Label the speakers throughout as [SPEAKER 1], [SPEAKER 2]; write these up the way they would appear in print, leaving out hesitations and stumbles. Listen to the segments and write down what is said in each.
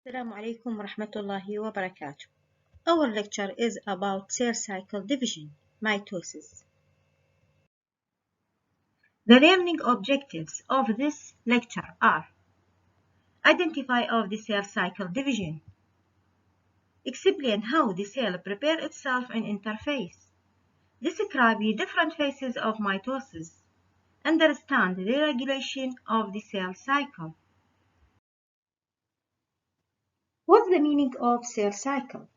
[SPEAKER 1] السلام عليكم ورحمة الله وبركاته. Our lecture is about cell cycle division, mitosis. The learning objectives of this lecture are: identify of the cell cycle division, explain how the cell prepares itself in interphase, describe the different phases of mitosis, understand the regulation of the cell cycle. What's the meaning of cell cycle?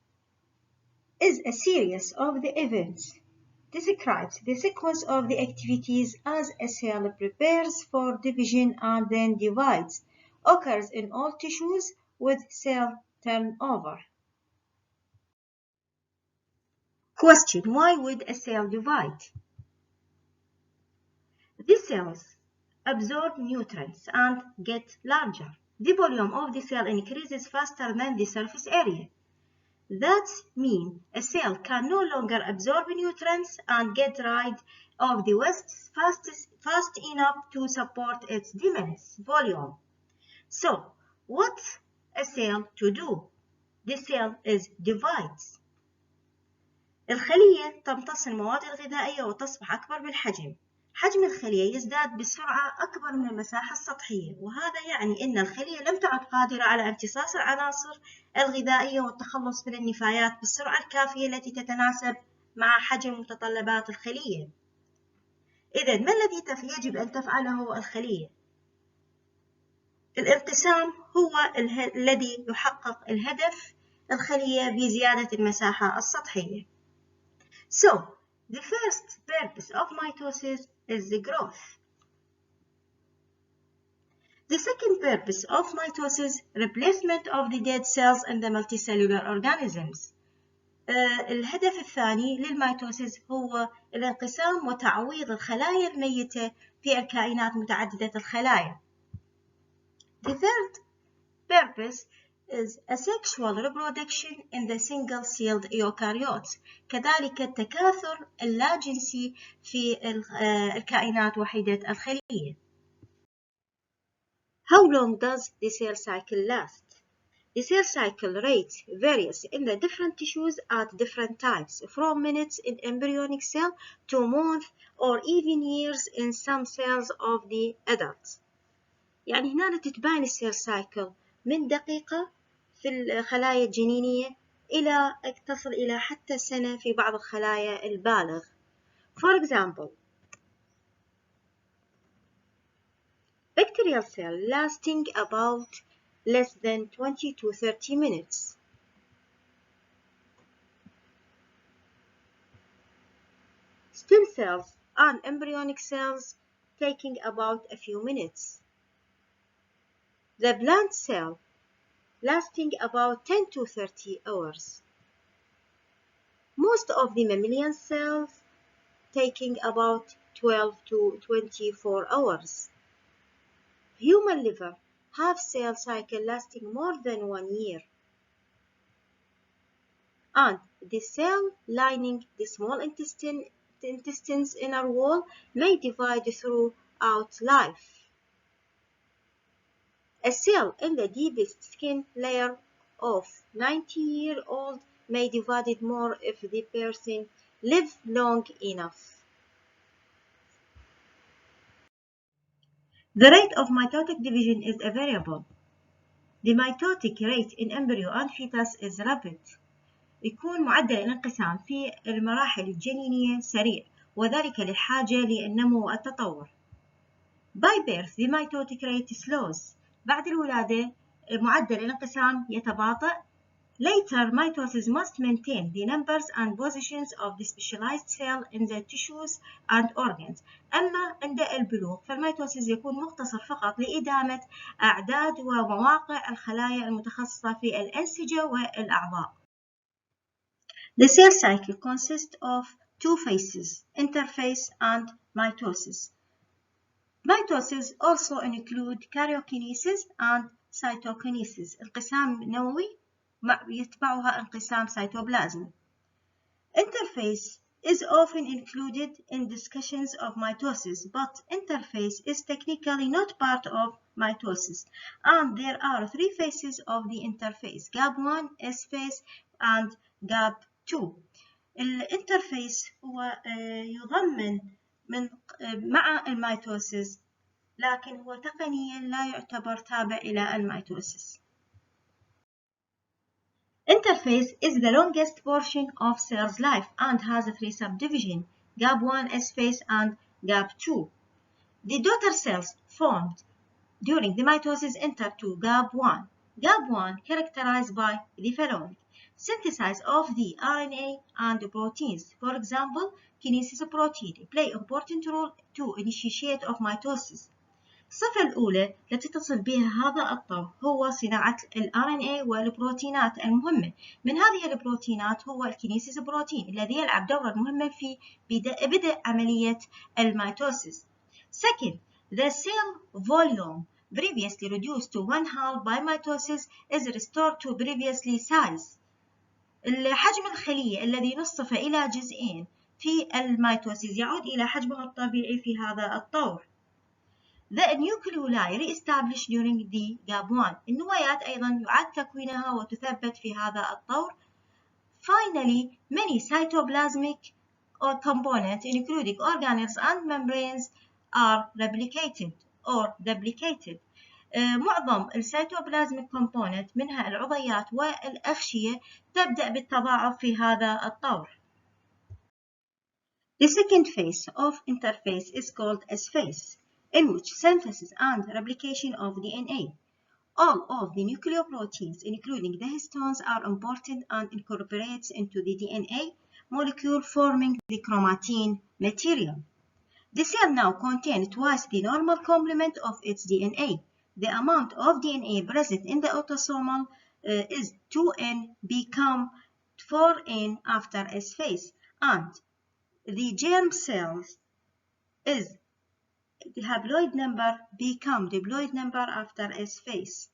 [SPEAKER 1] Is a series of the events describes the sequence of the activities as a cell prepares for division and then divides, occurs in all tissues with cell turnover. Question: why would a cell divide? The cells absorb nutrients and get larger. The volume of the cell increases faster than the surface area. That means a cell can no longer absorb nutrients and get rid of the wastes fast enough to support its diminished volume. So, what's a cell to do? The cell is divides. الخلية تمتص المواد الغذائية وتصبح أكبر بالحجم. حجم الخلية يزداد بسرعة أكبر من المساحة السطحية، وهذا يعني أن الخلية لم تعد قادرة على امتصاص العناصر الغذائية والتخلص من النفايات بالسرعة الكافية التي تتناسب مع حجم متطلبات الخلية. إذن ما الذي يجب أن تفعله الخلية؟ الانقسام هو الذي يحقق الهدف الخلية بزيادة المساحة السطحية. So, the first purpose of mitosis is the growth. The second purpose of mitosis, replacement of the dead cells in the multicellular organisms. الهدف الثاني للميتوسيس هو الانقسام وتعويض الخلايا الميتة في الكائنات متعددة الخلايا. The third purpose is asexual reproduction in the single-celled eukaryotes. كذلك التكاثر اللاجنسي في الكائنات وحيدة الخلية. How long does the cell cycle last? The cell cycle rate varies in the different tissues at different times, from minutes in embryonic cell to months or even years in some cells of the adults. يعني هنا تتبين السيل سايكل من دقيقة في الخلايا الجنينية إلى تصل إلى حتى سنة في بعض الخلايا البالغ. For example, bacterial cell lasting about less than 20 to 30 minutes. Stem cells and embryonic cells taking about a few minutes. The plant cell lasting about 10 to 30 hours. Most of the mammalian cells taking about 12 to 24 hours. Human liver have cell cycle lasting more than 1 year. And the cell lining the small intestine's inner wall may divide throughout life. A cell in the deepest skin layer of 90-year-old may divide it more if the person lives long enough. The rate of mitotic division is a variable. The mitotic rate in embryo and fetus is rapid. يكون معدل الانقسام في المراحل الجنينية سريع، وذلك للحاجة للنمو والتطور. By birth, the mitotic rate slows. بعد الولادة معدل الانقسام يتباطأ. Later, mitosis must maintain the numbers and positions of the specialized cell in the tissues and organs. أما عند البلوغ فالميتوسيس يكون مختصر فقط لإدامة أعداد ومواقع الخلايا المتخصصة في الأنسجة والأعضاء. The cell cycle consists of two phases, interphase and mitosis. Mitosis also include karyokinesis and cytokinesis. انقسام نووي يتبعها انقسام سيتوبلازمي. Interphase is often included in discussions of mitosis, but interphase is technically not part of mitosis. And there are three phases of the interphase: gap 1, S phase, and gap 2. الانترفيس هو يضمن مع الميتوسيس، لكن هو تقنيا لا يعتبر تابع إلى الميتوسيس. Interphase is the longest portion of cell's life and has three subdivisions: gap 1, S phase, and gap 2. The daughter cells formed during the mitosis enter to gap 1. Gap 1 characterized by the following: synthesis of the RNA and proteins. For example, kinesis protein play important role to initiate of mitosis. الصفة الأولى التي تصل بها هذا الطور هو صناعة ال RNA والبروتينات المهمة. من هذه البروتينات هو الكينيسيس بروتين الذي يلعب دورا مهما في بدء عملية الميتوسيس. Second, the cell volume previously reduced to 1/2 by mitosis is restored to previously size. الحجم الخلية الذي نصف إلى جزئين في الميتوسيس يعود إلى حجمه الطبيعي في هذا الطور. The nucleoli re-established during the gap 1. النوايات أيضا يعاد تكوينها وتثبت في هذا الطور. Finally, many cytoplasmic components, including organelles and membranes, are replicated or duplicated. معظم السيتوبلازميك كومبوننت منها العضيات والأغشية تبدأ بالتضاعف في هذا الطور. The second phase of interphase is called S phase, in which synthesis and replication of DNA. All of the nucleoproteins, including the histones, are imported and incorporated into the DNA molecule, forming the chromatin material. The cell now contains twice the normal complement of its DNA. The amount of DNA present in the autosomal is 2n become 4n after S phase, and the germ cells is the haploid number become diploid number after S phase.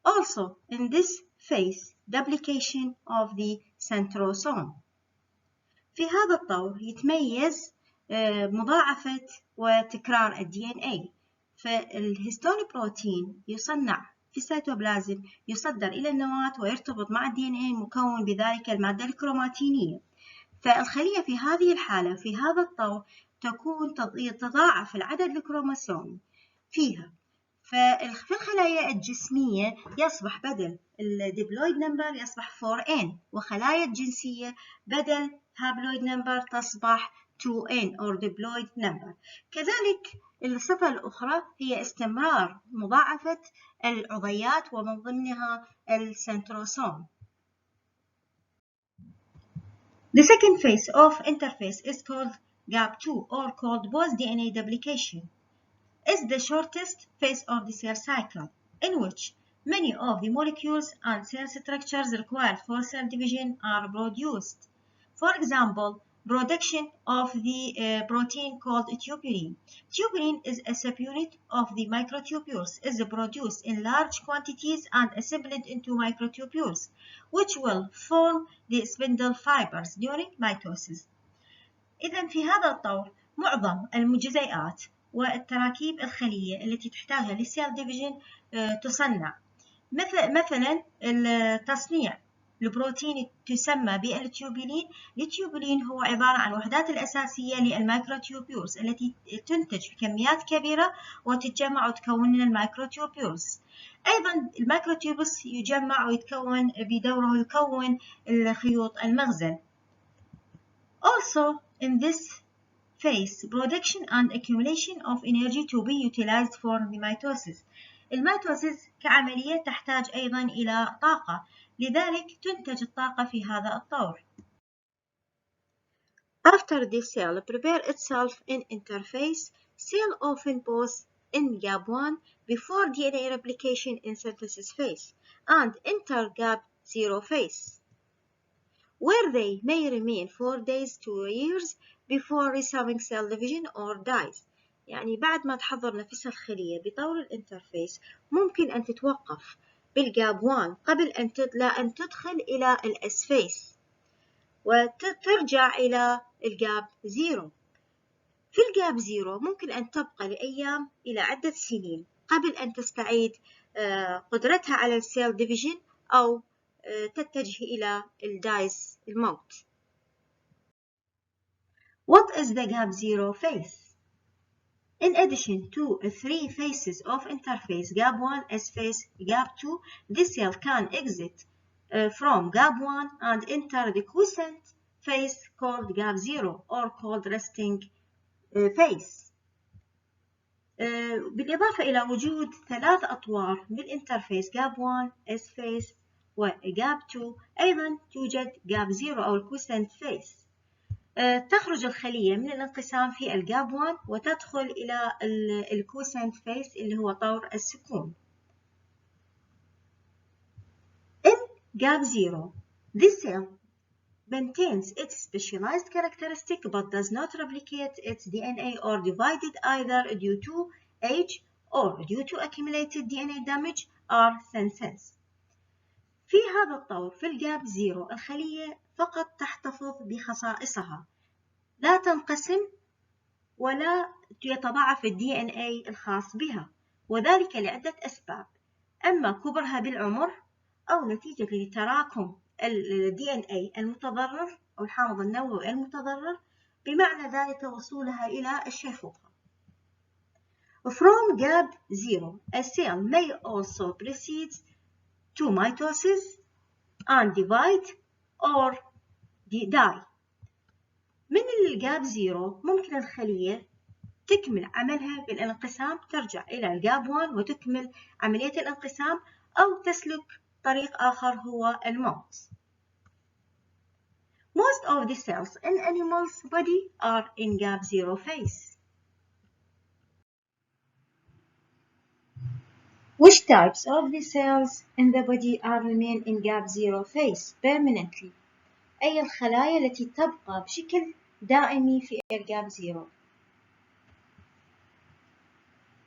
[SPEAKER 1] Also, in this phase, duplication of the centrosome. في هذا الطور يتميز مضاعفة وتكرار ال DNA. فالهستون بروتين يصنع في السيتوبلازم يصدر إلى النواة ويرتبط مع ال DNA مكون بذلك المادة الكروماتينية. فالخلية في هذه الحالة في هذا الطور تكون تضاعف العدد الكروموسومي فيها. ففي الخلايا الجسمية يصبح بدل الديبلويد نمبر يصبح 4n، وخلايا الجنسية بدل هابلويد نمبر تصبح 2n or diploid number. كذلك الصفة الأخرى هي استمرار مضاعفة العضيات ومن ضمنها السنتروسوم. The second phase of interphase is called gap 2 or called post-DNA duplication. Is the shortest phase of the cell cycle, in which many of the molecules and cell structures required for cell division are produced. For example, production of the protein called tubulin. Tubulin is a subunit of the microtubules, is produced in large quantities and assembled into microtubules, which will form the spindle fibers during mitosis. إذن في هذا الطور معظم المجزيئات والتراكيب الخلية التي تحتاجها للسيل ديفيجن تصنع. مثلا التصنيع البروتين تسمى بالتيوبولين. التيوبولين هو عبارة عن الوحدات الأساسية للمايكروتيوبولز التي تنتج في كميات كبيرة وتتجمع وتكون لنا المايكروتيوبولز. أيضا المايكروتيوبولز يجمع ويتكون بدوره يكون الخيوط المغزل. Also in this phase, production and accumulation of energy to be utilized for the mitosis. الميتوسيس كعملية تحتاج أيضا إلى طاقة، لذلك تنتج الطاقة في هذا الطور. After the cell prepare itself in interphase, cell often pause in gap 1 before DNA replication in synthesis phase and enter gap 0 phase, where they may remain 4 days to years before resuming cell division or dies. يعني بعد ما تحضر نفسها الخلية بطور الانترفيس ممكن أن تتوقف بالجاب 1 قبل أن تدخل إلى الأس فيس وترجع إلى الجاب 0. في الجاب 0 ممكن أن تبقى لأيام إلى عدة سنين قبل أن تستعيد قدرتها على السيل ديفيجن أو تتجه إلى الدايس الموت. What is the gap zero phase? In addition to three phases of interphase, gap 1, S phase, gap 2, this cell can exit from gap 1 and enter the quiescent phase called gap 0 or called resting phase. بالإضافة إلى وجود ثلاث أطوار بالإنترفيس جاب 1 S phase وجاب 2 أيضا توجد جاب 0 أو الكويسنت phase. تخرج الخلية من الانقسام في الجاب 1 وتدخل إلى الكويسنت phase اللي هو طور السكون. In gap 0 this cell maintains its specialized characteristic but does not replicate its DNA or divide it either due to age or due to accumulated DNA damage or senescence. في هذا الطور في الجاب 0 الخلية فقط تحتفظ بخصائصها، لا تنقسم ولا يتضاعف ال DNA الخاص بها، وذلك لعدة أسباب، أما كبرها بالعمر أو نتيجة لتراكم ال DNA المتضرر أو الحامض النووي المتضرر، بمعنى ذلك وصولها إلى الشيخوخة. From gap 0, a cell may also proceed to mitosis and divide or die. من الجاب 0 ممكن الخلية تكمل عملها بالانقسام، ترجع إلى الجاب 1 وتكمل عملية الانقسام أو تسلك طريق آخر هو الموت. Most of the cells in animals' body are in gap 0 phase. Which types of the cells in the body are remain in gap 0 phase permanently? أي الخلايا التي تبقى بشكل دائمي في الجاب 0.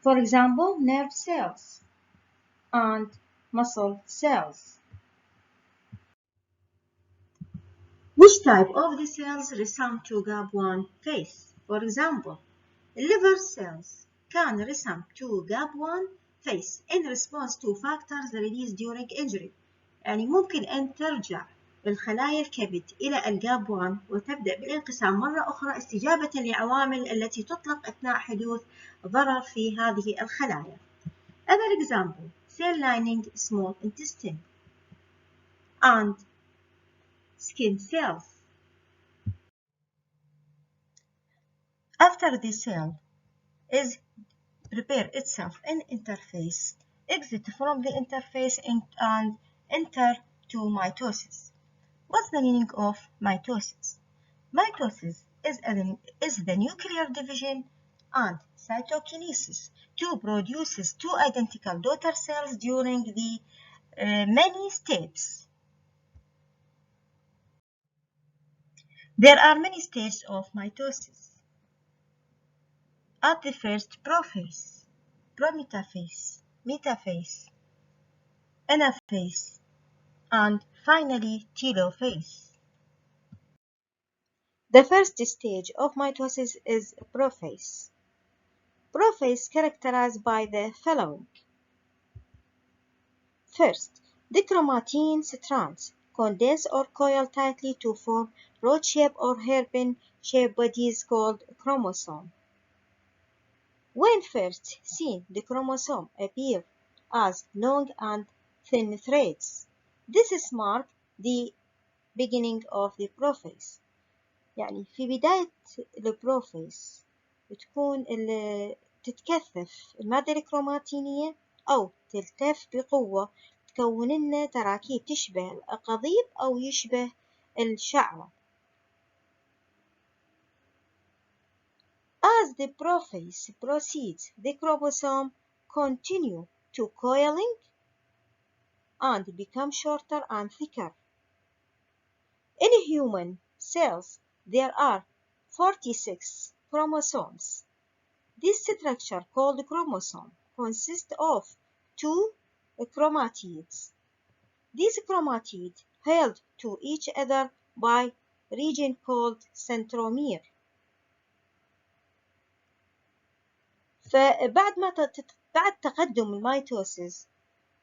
[SPEAKER 1] For example, nerve cells and muscle cells. Which type of the cells resume to gap 1 phase? For example, liver cells can resume to gap 1 phase in response to factors released during injury. يعني ممكن أن ترجع الخلايا الكبد إلى الجاب 1 وتبدأ بالانقسام مرة أخرى استجابة لعوامل التي تطلق أثناء حدوث ضرر في هذه الخلايا. Other example, cell lining small intestine and skin cells. After the cell is prepare itself in interface, exit from the interface and enter to mitosis. What's the meaning of mitosis? Mitosis is the nuclear division and cytokinesis to produce two identical daughter cells during the many steps. There are many stages of mitosis. At the first, Prophase, Prometha Phase, Metaphase, Anaphase, and finally Telophase. The first stage of mitosis is prophase. Prophase characterized by the following. First, the chromatin strands condense or coil tightly to form rod-shaped or hairpin-shaped bodies called chromosome. When first seen, the chromosome appear as long and thin threads. This is mark the beginning of the prophase. يعني في بداية البروفيس بتكون تتكثف المادة الكروماتينية أو تلتف بقوة تكون لنا تراكيب تشبه الأقاضيب أو يشبه الشعرة. As the prophase proceeds, the chromosome continue to coiling and become shorter and thicker. In human cells, there are 46 chromosomes. This structure, called chromosome, consists of 2 chromatids. These chromatids held to each other by region called centromere. فبعد ما بعد تقدم الميتوسيس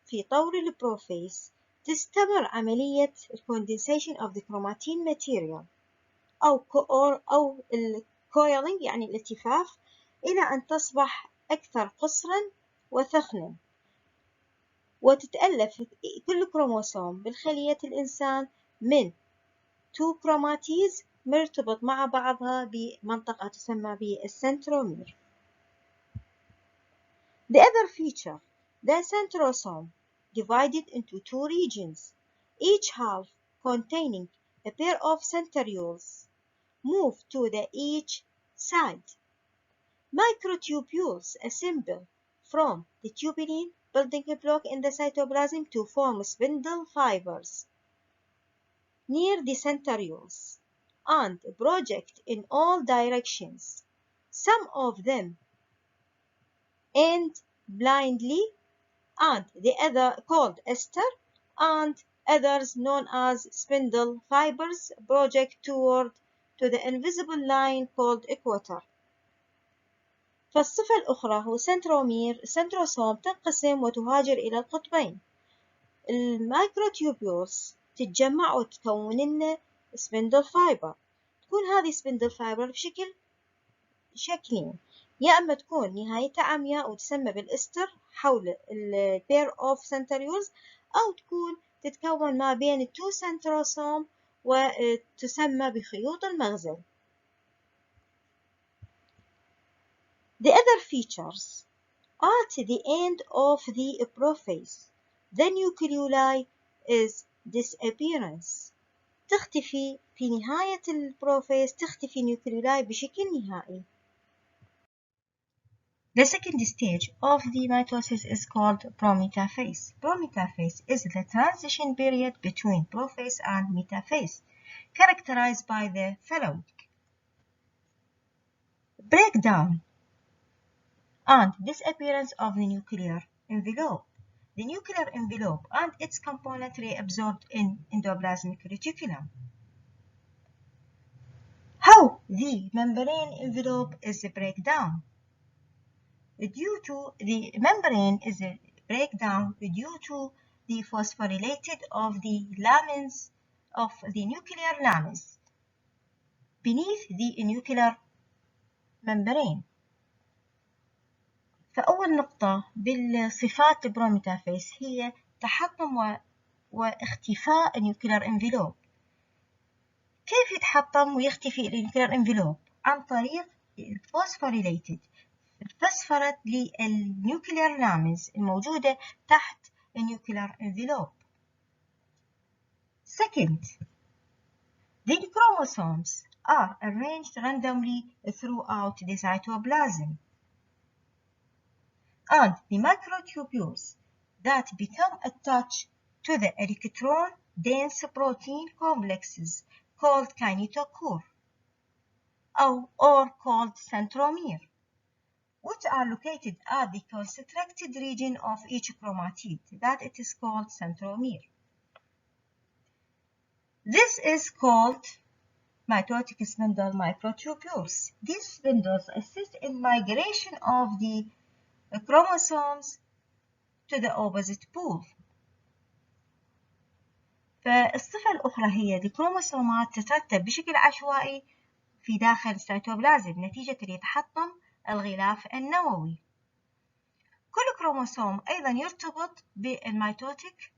[SPEAKER 1] في طور البروفيز تستمر عملية الكوندنسيشن of the chromatin material أو الكويلينج يعني الالتفاف إلى أن تصبح أكثر قصرا وثخنا، وتتألف كل كروموسوم بالخلية الإنسان من 2 كروماتيز مرتبط مع بعضها بمنطقة تسمى بالسنترومير. The other feature, the centrosome divided into 2 regions, each half containing a pair of centrioles move to the each side. Microtubules assemble from the tubulin building block in the cytoplasm to form spindle fibers near the centrioles and project in all directions. Some of them end blindly, and the other called ester, and others known as spindle fibers project toward to the invisible line called equator. فالصفة الأخرى هو سنترومير. السنتروسوم تنقسم وتهاجر إلى القطبين. المايكروتيوبولز تتجمع وتكون لنا سبندل فايبر. تكون هذه سبندل فايبر بشكل شكلين، يا أما تكون نهايتها عمياء وتسمى بالإستر حول البير أوف سنتريولز، أو تكون تتكون ما بين التو سنتروسوم وتسمى بخيوط المغزل. The other features, at the end of the prophase, the nucleoli is disappearance. تختفي في نهاية البروفيز، تختفي nucleoli بشكل نهائي. The second stage of the mitosis is called Prometha Phase. Prometha Phase is the transition period between prophase and metaphase, characterized by the following: breakdown and disappearance of the nuclear envelope. The nuclear envelope and its component reabsorbed in endoplasmic reticulum. How the membrane envelope is breakdown? Due to the membrane is a breakdown due to the phosphorylated of the lamins of the nuclear lamins beneath the nuclear membrane. فأول نقطة بالصفات البروميثافيز هي تحطم واختفاء النيوكلير انفلوب. كيف يتحطم ويختفي النيوكلير انفلوب؟ عن طريق الفوسفوريليتد، الفسفرت للنيوكلير لامينز الموجودة تحت النيوكلير انفلوب. Second, the chromosomes are arranged randomly throughout the cytoplasm, and the microtubules that become attached to the electron-dense protein complexes called kinetochore or called centromere, which are located at the constricted region of each chromatid, that it is called centromere. This is called mitotic spindle microtubules. These spindles assist in migration of the chromosomes to the opposite pole. فالصفة الأخرى هي الكروموسومات تترتب بشكل عشوائي في داخل السيتوبلازم نتيجة لتحطم الغلاف النووي. كل كروموسوم أيضا يرتبط بالميتوتيك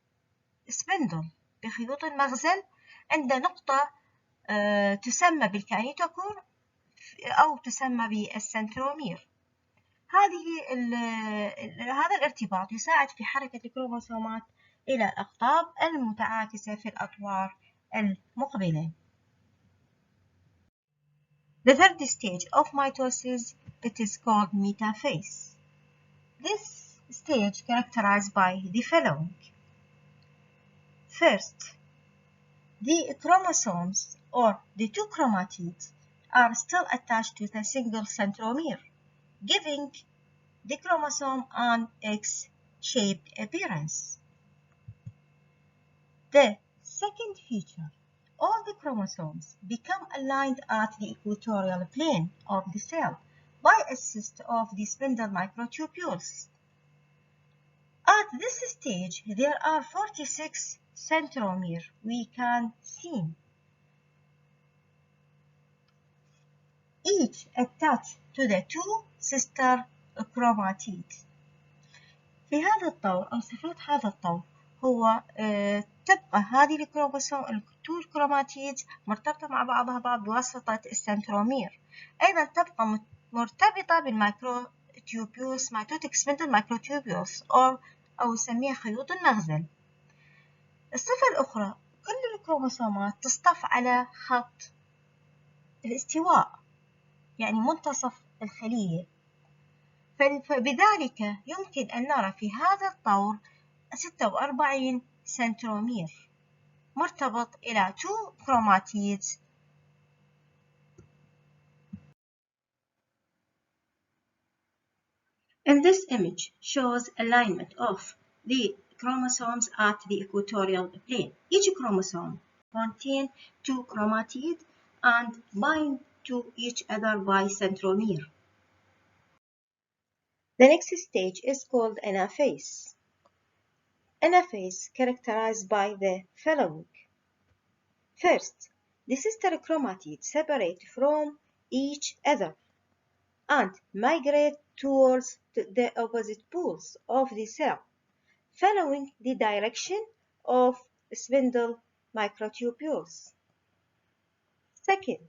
[SPEAKER 1] سبندل بخيوط المغزل عند نقطة تسمى بالكاينيتوكور أو تسمى بالسنترومير. هذا الارتباط يساعد في حركة الكروموسومات إلى الأقطاب المتعاكسة في الأطوار المقبلة. The third stage of mitosis, it is called metaphase. This stage characterized by the following. First, the chromosomes or the two chromatids are still attached to the single centromere, giving the chromosome an X-shaped appearance. The second feature, all the chromosomes become aligned at the equatorial plane of the cell by assist of the spindle microtubules. At this stage, there are 46 centromere we can see, each attached to the two sister chromatids. في هذا الطور أو صفات هذا الطور هو تبقى هذه التو الكروماتيدز مرتبطة مع بعضها بعض بواسطة السنترومير. أيضا تبقى مرتبطة بالمايكروتيوبيولز ميتوتيك سبندل مايكروتيوبيولز أو نسميها خيوط المغزل. الصفة الأخرى كل الكروموسومات تصطف على خط الاستواء، يعني منتصف الخلية، فبذلك يمكن أن نرى في هذا الطور 46 سنترومير مرتبط إلى 2 chromatids. And this image shows alignment of the chromosomes at the equatorial plane. Each chromosome contains 2 chromatids and bind to each other by centromere. The next stage is called Anaphase. Anaphase characterized by the following. First, the sister chromatids separate from each other and migrate towards the opposite poles of the cell, following the direction of spindle microtubules. Second,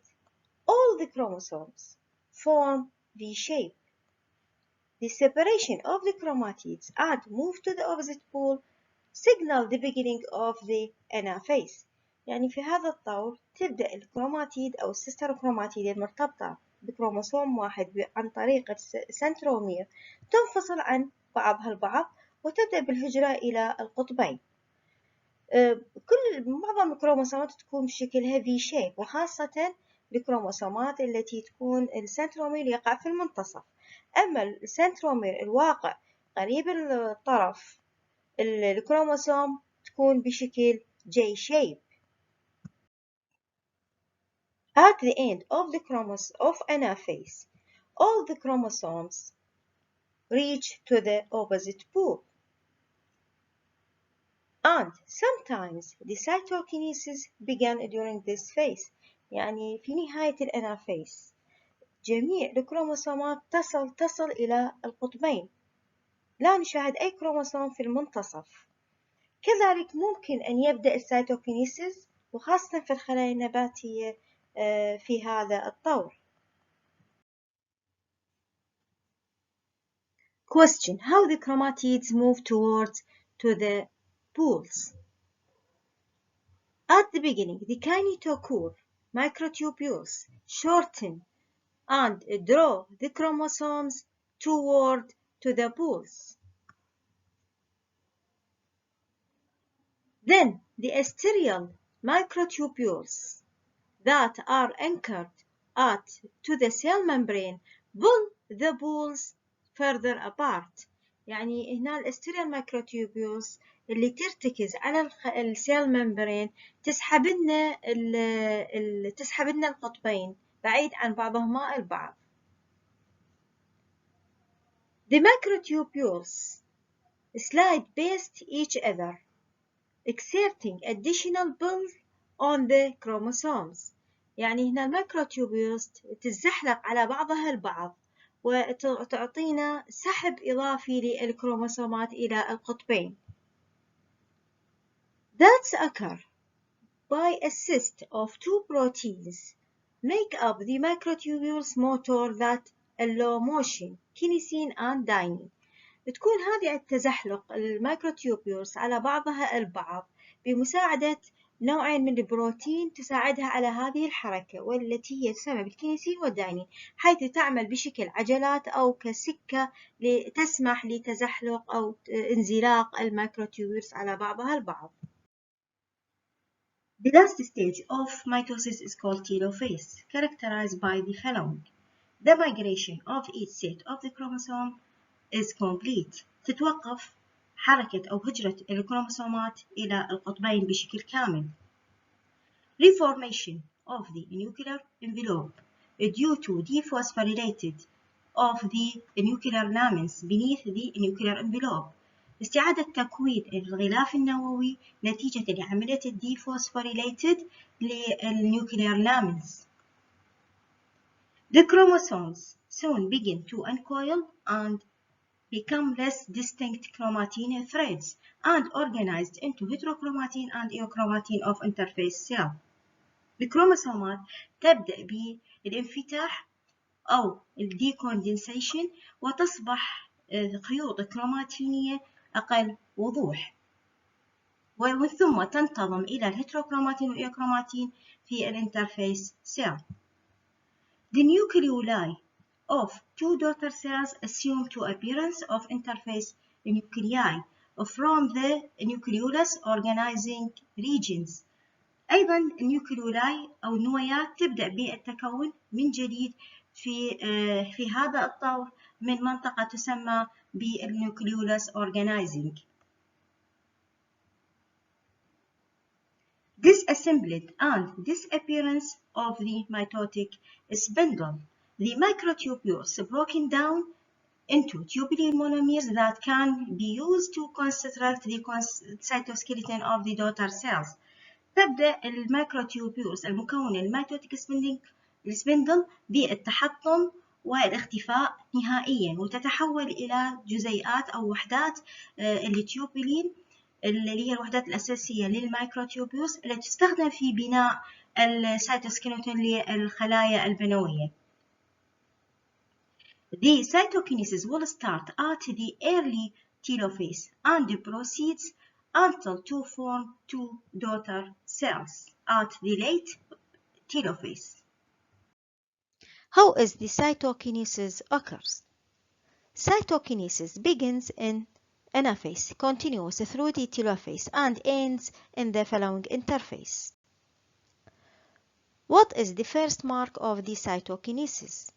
[SPEAKER 1] all the chromosomes form the shape. The separation of the chromatids and move to the opposite pole signal the beginning of the Anaphase. يعني في هذا الطور تبدأ الكروماتيد أو السيستر كروماتيد المرتبطة بكروموسوم واحد عن طريق السنترومير تنفصل عن بعضها البعض وتبدأ بالهجرة إلى القطبين. معظم الكروموسومات تكون بشكلها في شيب، وخاصة الكروموسومات التي تكون السنترومير يقع في المنتصف. أما السنترومير الواقع قريب الطرف الكروموسوم تكون بشكل J shape. At the end of Anaphase, all the chromosomes reach to the opposite pole. And sometimes the cytokinesis began during this phase. يعني في نهاية الأنافيس جميع الكروموسومات تصل إلى القطبين، لا نشاهد أي كروموسوم في المنتصف. كذلك ممكن أن يبدأ السيتوكينيسيس وخاصة في الخلايا النباتية في هذا الطور. Question: How the chromatids move towards to the poles? At the beginning, the kinetochore microtubules shorten and draw the chromosomes toward to the poles. Then the asterial microtubules that are anchored to the cell membrane pull the poles further apart. يعني هنا الاستيريال مايكروتيوبيولز اللي ترتكز على السيل ممبرين تسحب لنا القطبين بعيد عن بعضهما البعض. The microtubules slide past each other, exerting additional pull on the chromosomes. يعني هنا الميكروتيوبيولز تتزحلق على بعضها البعض وتعطينا سحب إضافي للكروموسومات إلى القطبين. That occur by assist of two proteins make up the microtubules motor that allow motion, kinesin and dynein. بتكون هذه التزحلق الميكروتيوبيولز على بعضها البعض بمساعدة نوعين من البروتين تساعدها على هذه الحركة، والتي هي تسمى بالكينيسين والداينين، حيث تعمل بشكل عجلات أو كسكة تسمح لتزحلق أو انزلاق الميكروتيوبيولز على بعضها البعض. The last stage of mitosis is called Telophase, characterized by the following. The migration of each set of the chromosome is complete. تتوقف حركة أو هجرة الكروموسومات إلى القطبين بشكل كامل. Reformation of the nuclear envelope due to dephosphorylated of the nuclear lamins beneath the nuclear envelope. استعادة تكوين الغلاف النووي نتيجة لعملية الديفوسفوريليتد للنيوكلير لامينز. The chromosomes soon begin to uncoil and become less distinct chromatin threads and organized into heterochromatin and eochromatin of interphase cell. الكروموسومات تبدأ بالانفتاح أو الديكوندنسيشن وتصبح خيوط كروماتينية أقل وضوح، ومن ثم تنتظم إلى الهيتروكروماتين والإيوكروماتين في الانترفيس سيل. The nucleoli of two daughter cells assume to appearance of interface nuclei from the nucleolus organizing regions. أيضا النيوكليولاي أو النويات تبدأ بالتكون من جديد في هذا الطور من منطقة تسمى بالنيوكليولس organizing. Disassembled and disappearance of the mitotic spindle. The microtubules broken down into tubular monomers that can be used to construct the cytoskeleton of the daughter cells. تبدأ الميكروتيوبيولز المكونة الميتوتيك سبندل بالتحطم والاختفاء نهائيا، وتتحول إلى جزيئات أو وحدات التيوبولين اللي هي الوحدات الأساسية للميكروتيوبيولز التي تستخدم في بناء السيتوسكيلتون للخلايا البنوية. The cytokinesis will start at the early telophase and proceeds until to form two daughter cells at the late telophase.
[SPEAKER 2] How is the cytokinesis occurs? Cytokinesis begins in Anaphase, continues through the telophase, and ends in the following interphase. What is the first mark of the cytokinesis?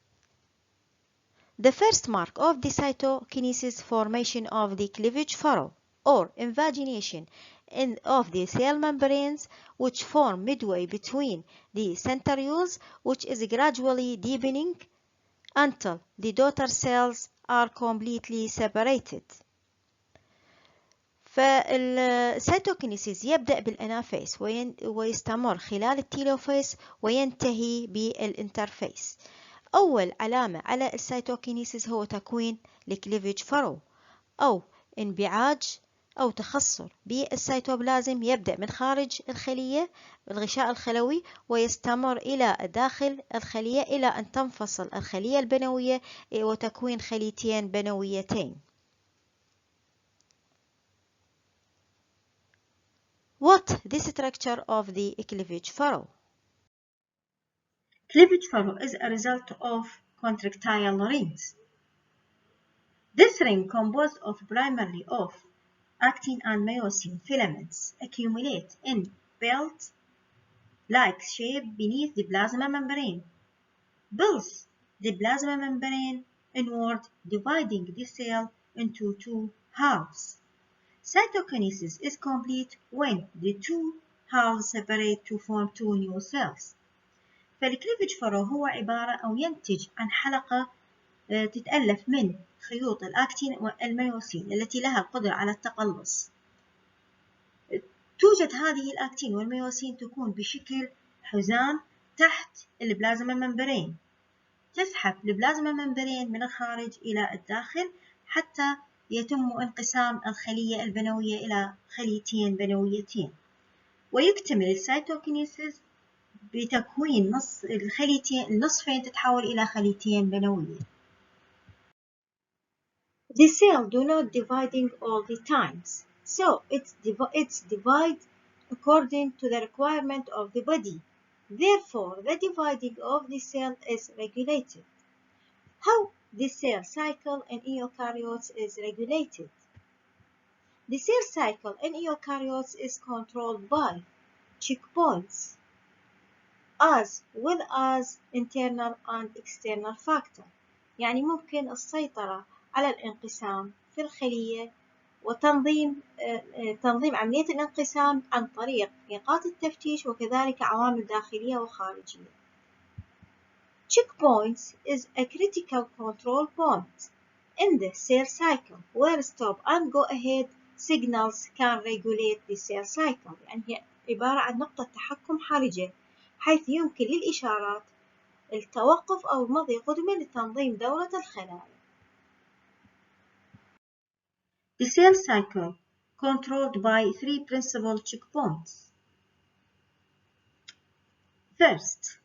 [SPEAKER 2] The first mark of the cytokinesis formation of the cleavage furrow or invagination of the cell membranes, which form midway between the centrioles, which is gradually deepening until the daughter cells are completely separated. فالسيتوكينيسيس يبدأ بالأنافيس ويستمر خلال التيلوفيس وينتهي بالانترفيس. أول علامة على السيتوكينيسيس هو تكوين الكليفج فرو أو انبعاج أو تخثر بالسيتوبلازم، يبدأ من خارج الخلية الغشاء الخلوي ويستمر إلى داخل الخلية إلى أن تنفصل الخلية البنوية وتكوين خليتين بنويتين. What the structure of the cleavage furrow?
[SPEAKER 1] Cleavage furrow is a result of contractile rings. This ring, composed of primarily of actin and myosin filaments, accumulate in belt-like shape beneath the plasma membrane, pulls the plasma membrane inward, dividing the cell into two halves. Cytokinesis is complete when the two halves separate to form two new cells. فالكليفج فرو هو عبارة أو ينتج عن حلقة تتألف من خيوط الأكتين والميوسين التي لها القدرة على التقلص. توجد هذه الأكتين والميوسين تكون بشكل حزام تحت البلازما ممبرين، تسحب البلازما ممبرين من الخارج إلى الداخل حتى يتم انقسام الخلية البنوية إلى خليتين بنويتين، ويكتمل السيتوكينيسيس بتكوين النصفين تتحول إلى خليتين بنوية. The cell do not dividing all the times, so it's divide according to the requirement of the body. Therefore, the dividing of the cell is regulated. How the cell cycle in eukaryotes is regulated? The cell cycle in eukaryotes is controlled by checkpoints, as well as internal and external factor. يعني ممكن السيطرة على الانقسام في الخلية وتنظيم عملية الانقسام عن طريق نقاط التفتيش وكذلك عوامل داخلية وخارجية. Checkpoints is a critical control point in the cell cycle where stop and go ahead signals can regulate the cell cycle. يعني هي عبارة عن نقطة تحكم حرجة حيث يمكن للإشارات التوقف أو المضي قدما لتنظيم دورة الخلايا. The cell cycle controlled by three principal checkpoints. First,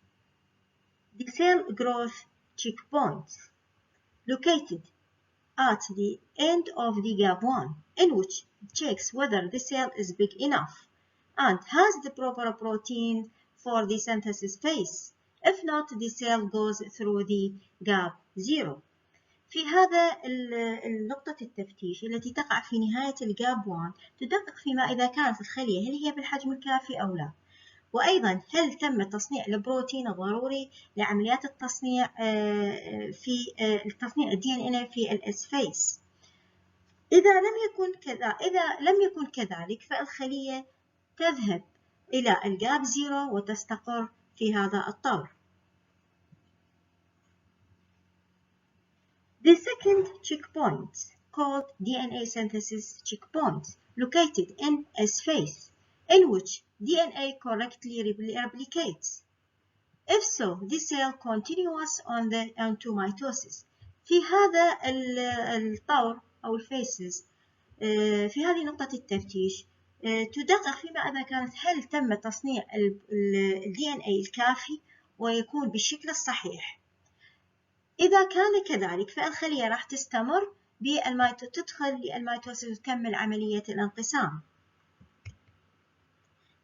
[SPEAKER 1] the cell growth checkpoint located at the end of the gap 1, in which it checks whether the cell is big enough and has the proper protein for the synthesis phase. If not, the cell goes through the gap 0. في هذا النقطة التفتيش التي تقع في نهاية الجاب 1 تدقق فيما إذا كانت الخلية هل هي بالحجم الكافي أو لا، وأيضا هل تم تصنيع البروتين الضروري لعمليات التصنيع في تصنيع DNA في الS phase. إذا لم يكن كذلك فالخلية تذهب إلى الجاب 0 وتستقر في هذا الطور. The second checkpoint, called DNA synthesis checkpoint, located in S phase, in which DNA correctly replicates. If so, the cell continues onto mitosis. في هذا الطور أو الفيسز في هذه نقطة التفتيش تدقق فيما إذا كانت هل تم تصنيع ال DNA الكافي ويكون بالشكل الصحيح. إذا كان كذلك فالخلية راح تستمر تدخل للميتوسيس وتكمل عملية الانقسام.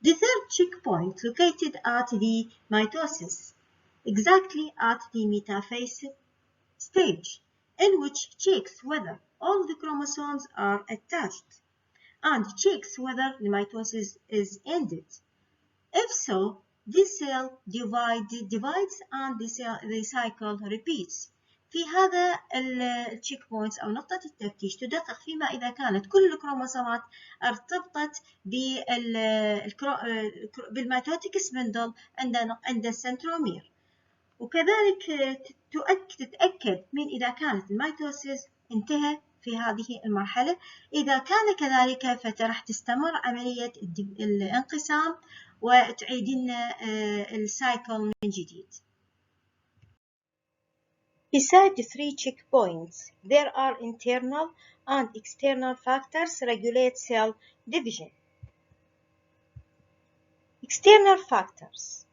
[SPEAKER 1] The third checkpoint located at the mitosis, exactly at the metaphase stage, in which checks whether all the chromosomes are attached and checks whether the mitosis is ended. If so, the cell divides and the cycle repeats. في هذا التشيك بوينتس أو نقطة التفتيش تدقق فيما إذا كانت كل الكروموسومات ارتبطت بالميتوتيك سبندل عند السنترومير، وكذلك تتأكد من إذا كانت الميتوسيس انتهى في هذه المرحلة. إذا كان كذلك فراح تستمر عملية الانقسام وتعيد لنا السايكل من جديد. Besides the three checkpoints, there are internal and external factors regulate cell division. External factors.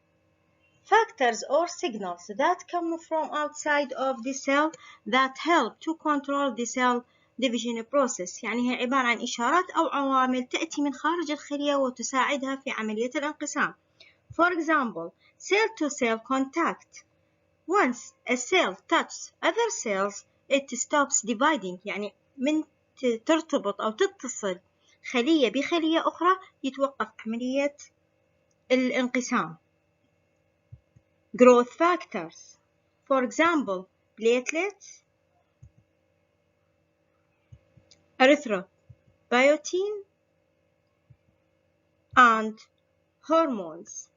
[SPEAKER 1] Factors or signals that come from outside of the cell that help to control the cell division process. يعني هي عبارة عن إشارات أو عوامل تأتي من خارج الخلية وتساعدها في عملية الانقسام. For example, cell-to-cell contact. Once a cell touches other cells, it stops dividing. يعني من ترتبط أو تتصل خلية بخلية أخرى يتوقف عملية الانقسام. Growth factors. For example, platelets, erythropoietin, and hormones.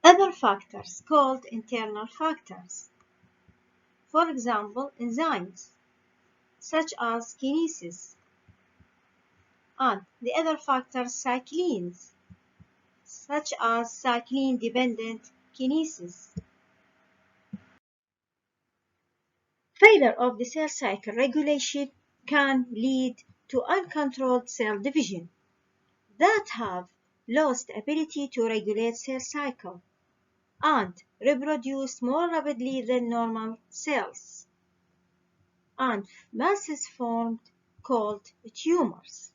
[SPEAKER 1] Other factors called internal factors. For example, enzymes such as kinesis, and the other factors cyclines such as cyclin-dependent kinesis. Failure of the cell cycle regulation can lead to uncontrolled cell division that have lost ability to regulate cell cycle and reproduce more rapidly than normal cells, and masses formed called tumors.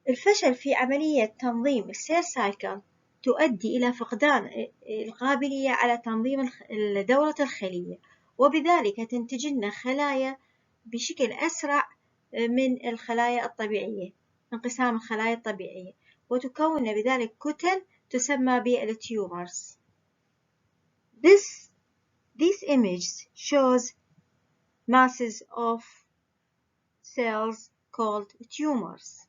[SPEAKER 1] الفشل في عملية تنظيم السيل سايكل تؤدي إلى فقدان القابلية على تنظيم دورة الخلية، وبذلك تنتج لنا خلايا بشكل أسرع من الخلايا الطبيعية، انقسام الخلايا الطبيعية، وتكون بذلك كتل تسمى بالتيومرز. This image shows masses of cells called tumors.